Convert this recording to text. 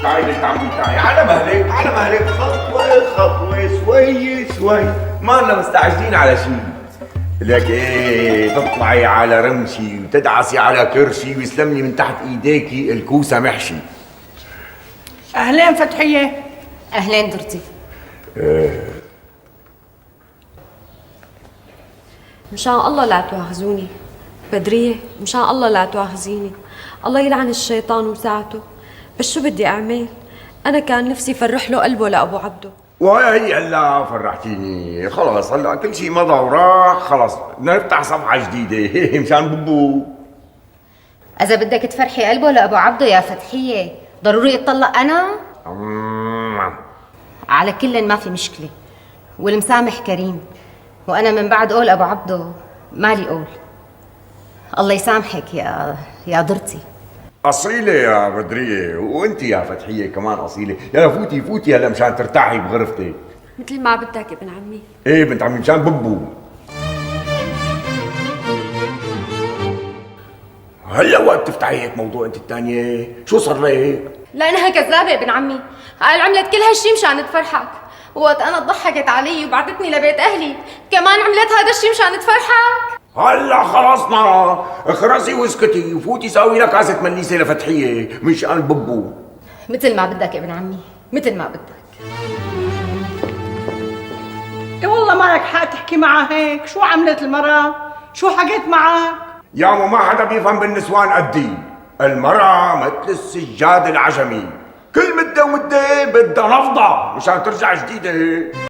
تعي لك عمي تعي، على مهلك على مهلك، خطوة خطوة شوي شوي، ما لنا مستعجلين على شيء. لك ايه، تطلعي على رمشي وتدعسي على كرشي ويسلم لي من تحت ايديكي الكوسة محشي. اهلين فتحية. اهلين درتي. مشان الله لا تواخذوني بدرية، مشان الله لا تواخذيني، الله يلعن الشيطان وساعته. بس شو بدي اعمل؟ انا كان نفسي فرح له قلبه لابو عبده. وهي هلا فرحتيني، خلص هلا كل شيء مضى وراح، خلص بدنا نفتح صفحة جديدة مشان ببو. اذا بدك تفرحي قلبه لابو عبده يا فتحية ضروري اتطلق انا؟ على كل ما في مشكلة، والمسامح كريم، وانا من بعد قول ابو عبده مالي قول. الله يسامحك يا ضرتي. أصيلة يا بدرية، وأنت يا فتحية كمان أصيلة، يلا فوتي فوتي هلا مشان ترتاحي بغرفتك. مثل ما بدك ابن عمي. إيه بنت عمي مشان ببو. هلا وقت تفتحي هيك موضوع أنت الثانية، شو صار لك؟ لانها كذابة ابن عمي، قال عملت كل هالشي مشان تفرحك، وقت انا ضحكت علي وبعتتني لبيت اهلي كمان عملت هذا الشي مشان تفرحك. هلا خلصنا، اخرسي واسكتي وفوتي ساوي لك كاسة مليسة لفتحية مشان ببو. مثل ما بدك ابن عمي، مثل ما بدك. إيه والله مالك حق تحكي معها هيك، شو عملت المرأة؟ شو حكيت معك؟ يا مو ما حدا بيفهم بالنسوان قدي، المرأة مثل السجاد العجمي، كل مدة ومدة بدها نفضة مشان ترجع جديدة.